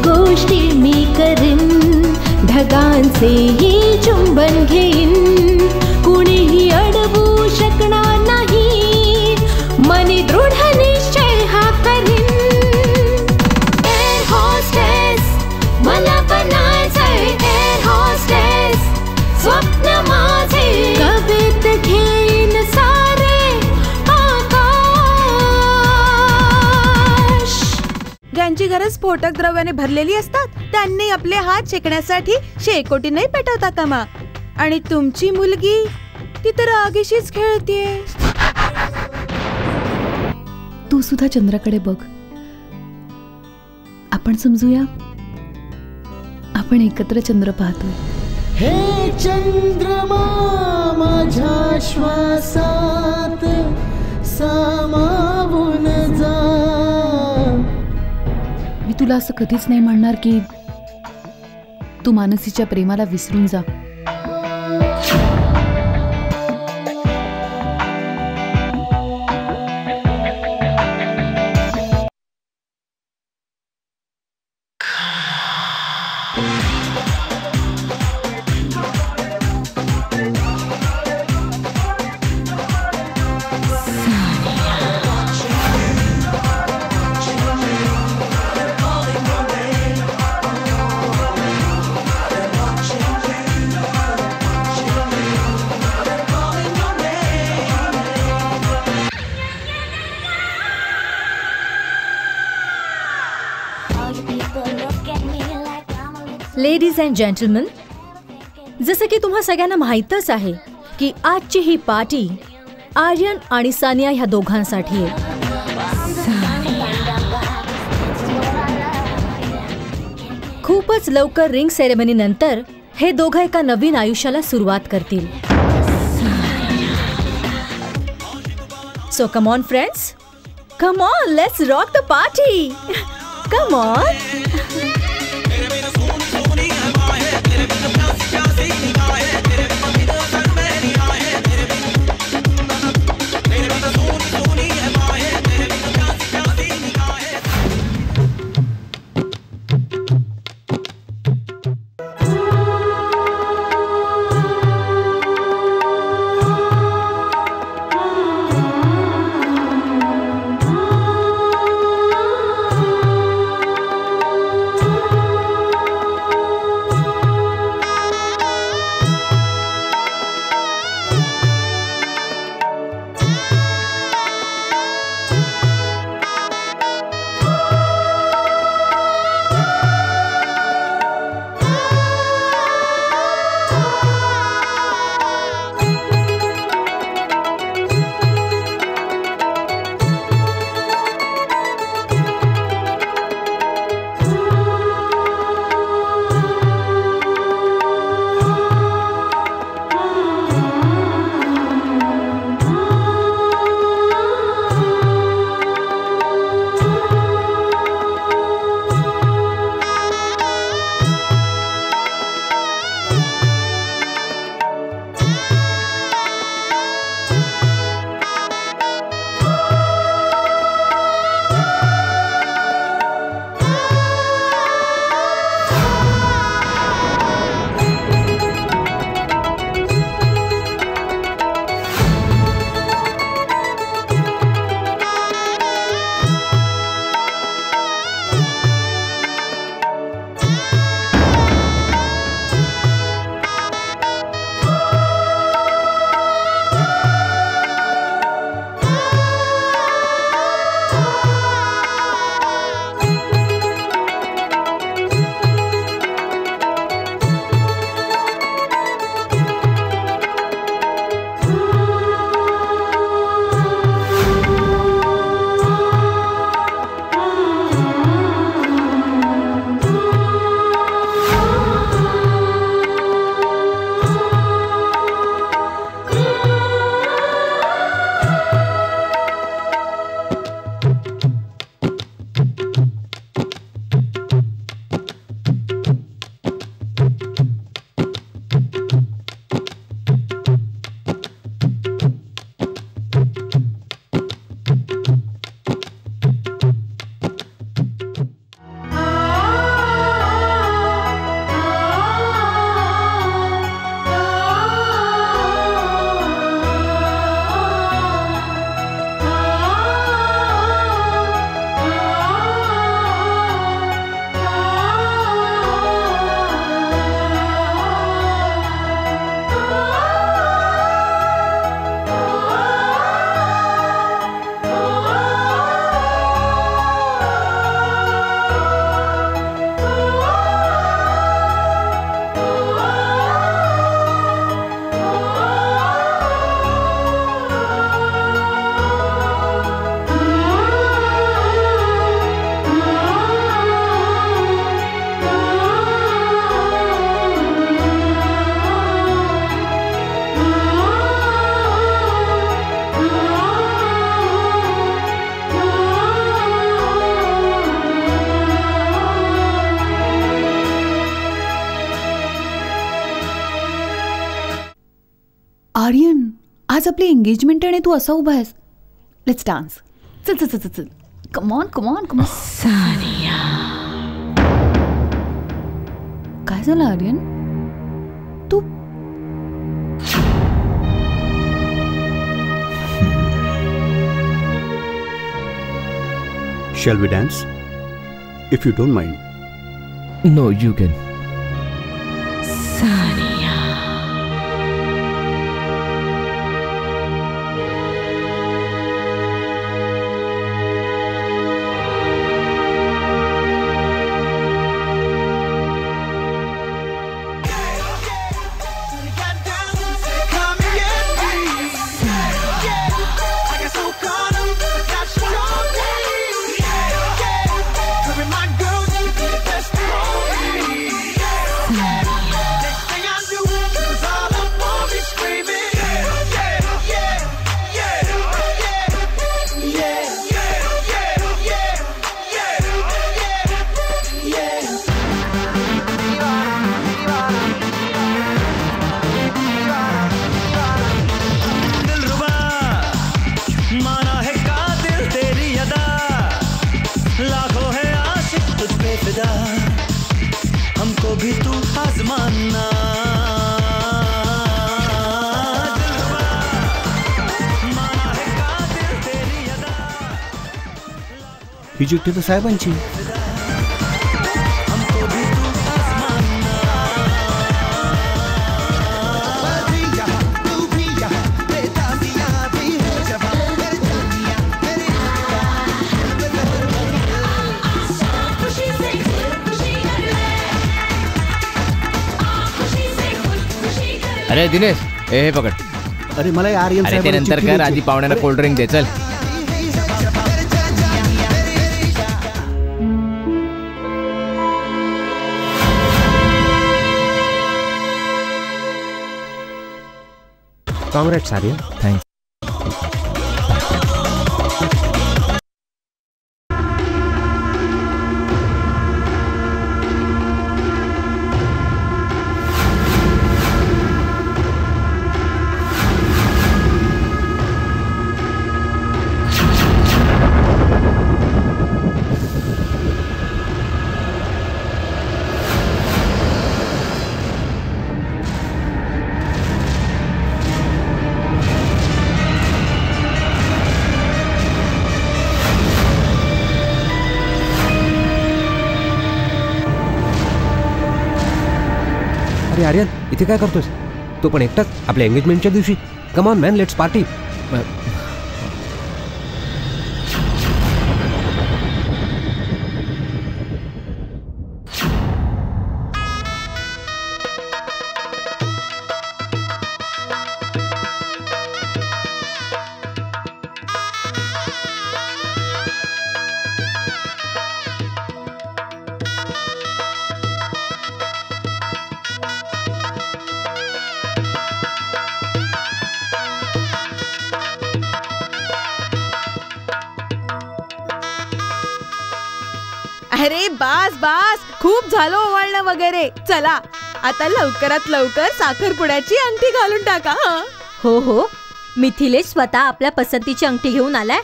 गोष्टी मी करीन, ढगांचेही चुंबन घेईन, कुणीही अडवू शकणार नाही, मनी दृढ निश्चय हा करीन. एअर होस्टेस मला बनायचंय, एअर होस्टेस स्वप्न माझे, कवित घेईन सारे आकाश. ज्यांची घरं स्फोटक द्रव्याने भरलेली असतात त्यांनी आपले हात शेकण्यासाठी शेकोटीने पेटवता कामा. आणि तुमची मुलगी ती तर आगीशीच खेळतीये. तू सुद्धा चंद्राकडे बघ. आपण समजूया, आपण एकत्र चंद्र पाहतोय. हे चंद्रमा माझ्या श्वासात सामावून जा. मी तुला असं कधीच नाही म्हणणार की तू मानसीच्या प्रेमाला विसरून जा. लेडीज अँड जेंटलमन, जसं की तुम्हा सगळ्यांना माहीतच आहे की आजची ही पार्टी आर्यन आणि सानिया ह्या दोघांसाठी आहे. खूपच लवकर रिंग सेरेमनी नंतर हे दोघं एका नवीन आयुष्याला सुरुवात करतील. So come on friends, come on, let's rock the party. Come on. Aryan, आज आपली एंगेजमेंट आणि तू असा उभा आहेस. Let's dance. चल चल चल चल. Come on come on come on. Sania. काय झालं आर्यन? तू Shall we dance? If you don't mind. No, you can. Sania. हमको भी तू आजमाना. ही चिठ्ठी तर साहेबांची. अरे दिनेश, हे पकड. अरे मला आर्यन अरे ते नंतर कर, आधी पाहुण्याला कोल्ड ड्रिंक दे. चल. काँग्रेट्स आर्यन. थँक्स. अरे आर्यन, इथे काय करतोस? तो पण एकटाच आपल्या एंगेजमेंटच्या दिवशी. Come on man, let's party. अरे बास बास, खूप झालं ओवाळणं वगैरे. चला आता लवकरात लवकर साखरपुड्याची अंगठी घालून टाका. हो हो, मिथिलेश स्वतः आपल्या पसंतीची अंगठी घेऊन आलाय.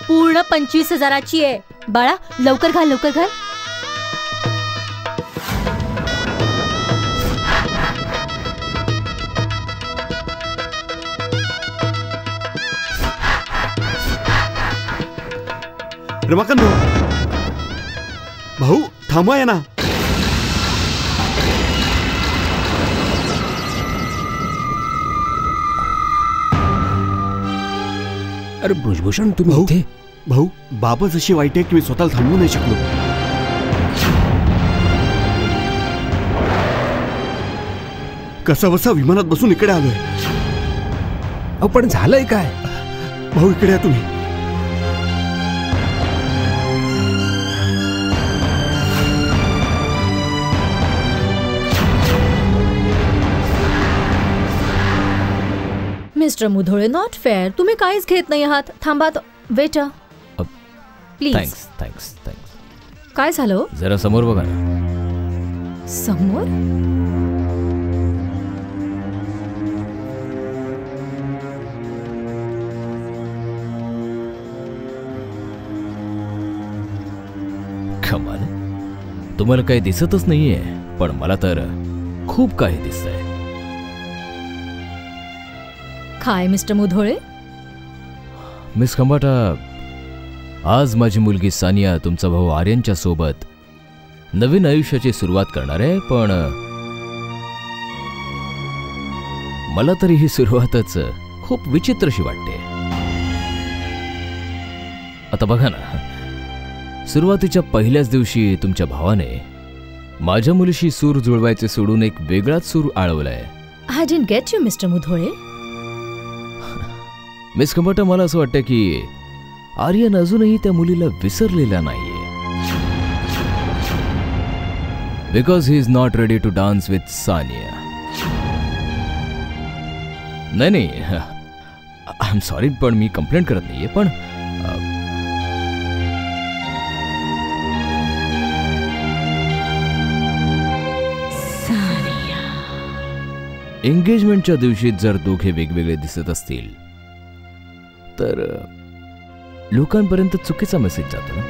पूर्ण 25,000ची आहे. बाळा लवकर घाल, लवकर घाल. रमाकांत भाऊ, थांबा या ना. अरे ब्रुजभूषण, तुम्ही इथे? भाऊ, बाबच अशी वाईट आहे की मी स्वतःला थांबवू नाही शकलो. कसा बसा विमानात बसून इकडे आलोय. अहो पण झालंय काय? भाऊ इकडे या तुम्ही. Mister Mudhole, not fair. तुम्ही काहीच घेत नाही आहात. थांबा, waiter please. Thanks thanks thanks. काय झालं? जरा समोर बघा. समोर? तुम्हाला काही दिसतच नाहीये, पण मला तर खूप काही दिसतंय. काय मिस्टर मुधोळे? मिस खंबाटा, आज माझी मुलगी सानिया तुमचा भाऊ आर्यनच्या सोबत नवीन आयुष्याची सुरुवात करणार आहे, पण मला तरी ही सुरुवातच खूप विचित्रशी वाटते. आता बघा ना, सुरुवातीच्या पहिल्याच दिवशी तुमच्या भावाने माझ्या मुलीशी सूर जुळवायचे सोडून एक वेगळाच सूर आळवलाय. I didn't get you mister Mudhole. Miss Khambata, मला असं वाटतं की आर्यन अजूनही त्या मुलीला विसरलेला नाहीये. Because he is not ready to dance with Sania. नाही, आय एम सॉरी, पण मी कंप्लेंट करत नाहीये, पण एंगेजमेंटच्या दिवशी जर दोघे वेगवेगळे दिसत असतील तर लोकांपर्यंत चुकीचा मेसेज जातो ना.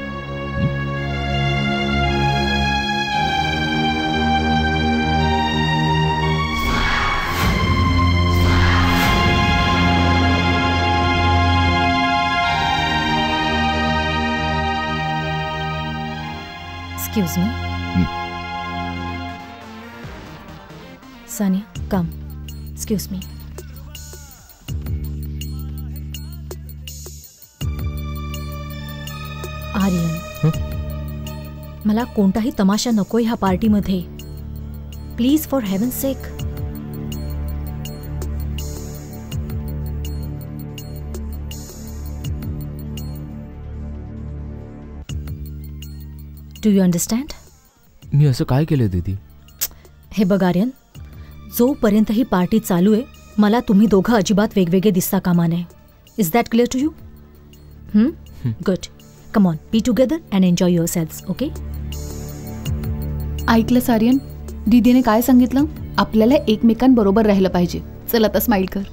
Excuse me. Saniya, come. Excuse me. Aryan, मला कोणताही तमाशा नकोय ह्या पार्टीमध्ये. Please, for heaven's sake. Do you understand? मी असं काय केलं दीदी? हे बघ आर्यन, जोपर्यंत ही पार्टी चालू आहे मला तुम्ही दोघं अजिबात वेगवेगळे दिसता कामा नये. Is that clear to you? Good. Come on, be together and enjoy yourselves. Okay? ऐकलं आर्यन, दीदीने काय सांगितलं? आपल्याला एकमेकांबरोबर राहिलं पाहिजे. चल आता स्माइल कर.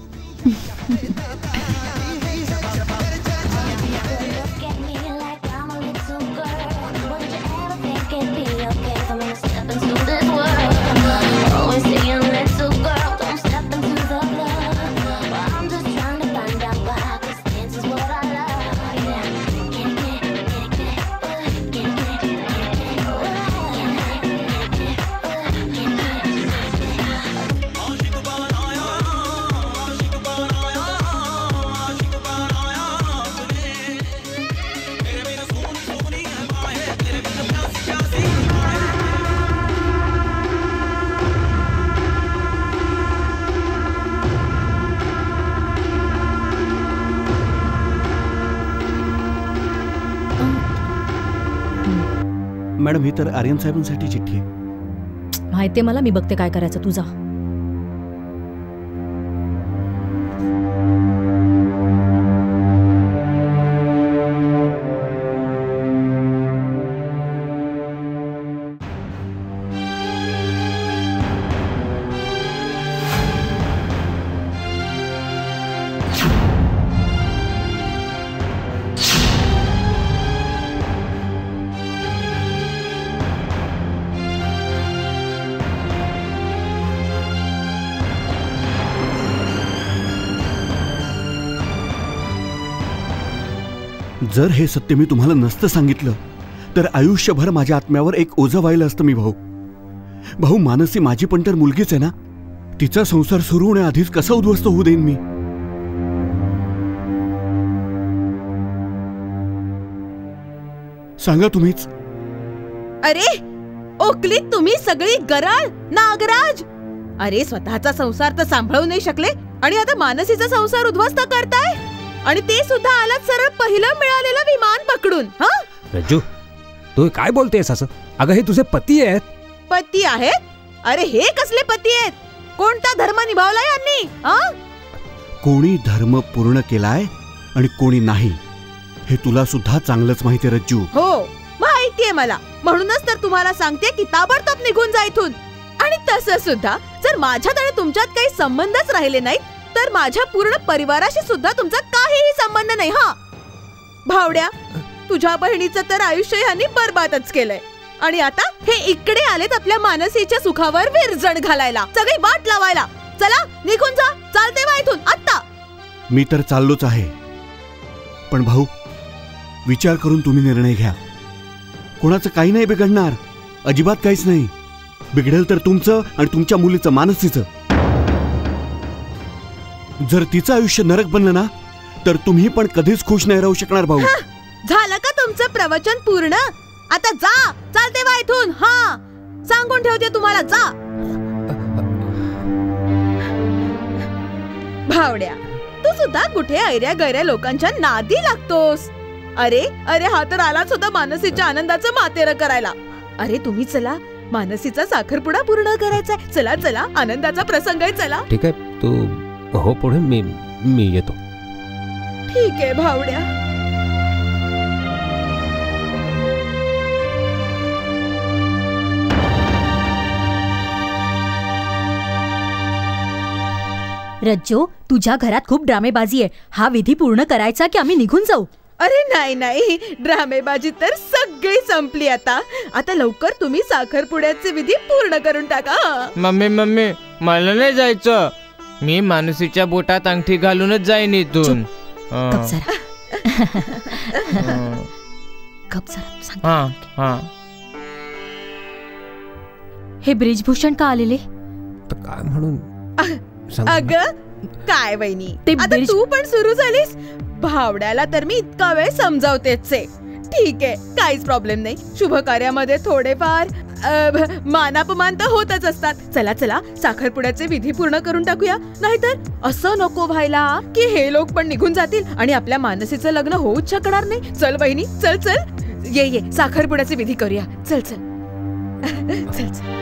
मॅडम, ही तर आर्यन साहेबांसाठी चिठ्ठी आहे. माहितीये मला, मी बघते काय करायचं. तुझा जर हे सत्य मी तुम्हाला नसतं सांगितलं तर आयुष्यभर माझ्या आत्म्यावर एक ओझं व्हायला असतं. मी भाऊ, मानसी माझी पण तर मुलगीच आहे ना. तिचा संसार सुरू होण्याआधीच कसा उद्ध्वस्त होऊ देईन मी? सांगा तुम्हीच. अरे ओकली, तुम्ही सगळी गराळ नागराज. अरे स्वतःचा संसार तर सांभाळू नाही शकले आणि आता मानसीचा संसार उद्ध्वस्त करताय, आणि ते सुद्धा आलात सरळ पहिलं मिळालेलं विमान पकडून. हा रज्जू, तू काय बोलतेस असं? अगं, हे तुझे पती आहेत. पती आहेत? अरे हे कसले पती आहेत? कोणता धर्म निभावलाय यांनी? कोणी धर्म पूर्ण केलाय आणि कोणी नाही हे तुला सुद्धा चांगलंच माहिती आहे रज्जू. हो माहितीये मला, म्हणूनच तर तुम्हाला सांगते की ताबडतोब निघून जा इथून. आणि तसं सुद्धा जर माझ्यात आणि तुमच्यात काही संबंधच राहिले नाहीत तर माझ्या पूर्ण परिवाराशी सुद्धा तुमचा काहीही संबंध नाही. हा भावड्या, तुझ्या बहिणीचं तर आयुष्य ह्यांनी बरबादच केलंय आणि आता हे इकडे आलेत आपल्या मानसीच्या सुखावर विरजण घालायला, सगळी वाट लावायला. चला निघून जा, चालते वा इथून आत्ता. मी तर चाललोच आहे, पण भाऊ विचार करून तुम्ही निर्णय घ्या. कोणाचं काही नाही बिघडणार, अजिबात काहीच नाही. बिघडेल तर तुमचं आणि तुमच्या मुलीचं, मानसीचं. जर तिचं आयुष्य नरक बनलं ना तर तुम्ही पण कधीच खुश नाही राहू शकणार भाऊ. झालं का तुमचं प्रवचन पूर्ण? आता जा, चालते वा इथून. हा, सांगून ठेवते तुम्हाला, जा. भावड्या, तू सुद्धा कुठे ऐऱ्या गैऱ्या लोकांच्या नादी लागतोस? अरे अरे, हा तर आलाच होता मानसीच्या आनंदाचं मातेरं करायला. अरे तुम्ही चला, मानसीचा साखरपुडा पूर्ण करायचाय. चला चला, आनंदाचा प्रसंग आहे. चला. ठीक आहे, तू हो पुढे, मी येतो. ठीक आहे भावड्या. रज्जो, तुझ्या घरात खूप ड्रामेबाजी आहे. हा विधी पूर्ण करायचा की आम्ही निघून जाऊ? अरे नाही नाही, ड्रामेबाजी तर सगळी संपली. आता लवकर तुम्ही साखरपुड्याचे विधी पूर्ण करून टाका. मम्मी मला नाही जायचं. मी मानसीच्या बोटात अंगठी घालूनच जाईन इथून. हे ब्रिजभूषण का आलेले? काय म्हणून? अगं काय वहिनी, आता तू पण सुरू झालीस. भावड्याला तर मी इतका वेळ समजावतेच आहे. ठीक आहे, काहीच प्रॉब्लेम नाही. शुभ कार्यामध्ये थोडेफार मानापमान तर होतच असतात. चला चला, साखरपुड्याचे विधी पूर्ण करून टाकूया. नाहीतर असं नको व्हायला की हे लोक पण निघून जातील आणि आपल्या मानसीचं लग्न होऊच शकणार नाही. चल वहिनी, चल चल, ये साखरपुड्याचे विधी करूया. चल चल चल चल.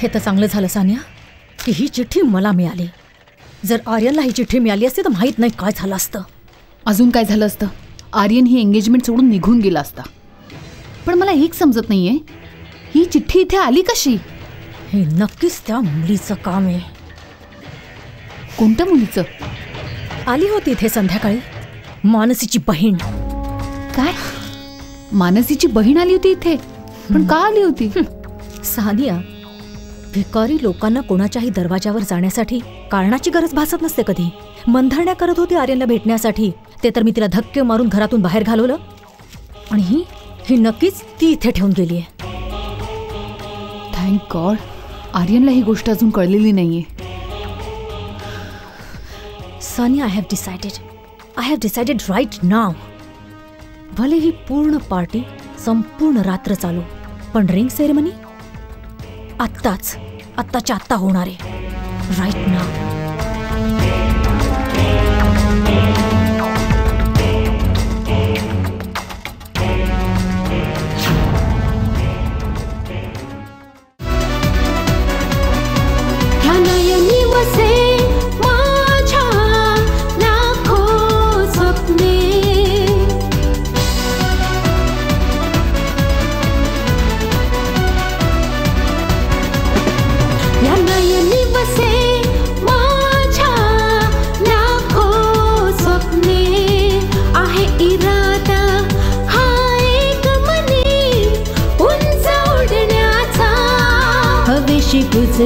हे तर चांगलं झालं सानिया की ही चिठ्ठी मला मिळाली. जर आर्यनला ही चिठ्ठी मिळाली असती तर माहित नाही काय झालं असतं. अजून काय झालं असतं? आर्यन ही एंगेजमेंट सोडून निघून गेला असता. पण मला एक समजत नाहीये, ही चिठ्ठी इथे आली कशी? हे नक्कीच त्या मुलीचं काम आहे. कोणत्या मुलीचं? आली होती इथे संध्याकाळी, मानसीची बहीण. काय? मानसीची बहीण आली होती इथे? पण का आली होती? सानिया, भिकारी लोकांना कोणाच्याही दरवाजावर जाण्यासाठी कारणाची गरज भासत नसते कधी. मंथरण्या करत होती आर्यनला भेटण्यासाठी. ते तर मी तिला धक्के मारून घरातून बाहेर घालवलं. आणि ही नक्कीच ती इथे ठेवून गेली आहे. थँक गॉड, आर्यनला ही गोष्ट अजून कळलेली नाहीये. Saniya, I have decided right now. भले ही पूर्ण पार्टी संपूर्ण रात्र चालू, पण रिंग सेरेमनी आत्ताच्या आत्ता होणार आहे. राईट नाव.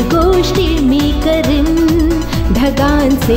गोष्टी मी करीन ढगांचे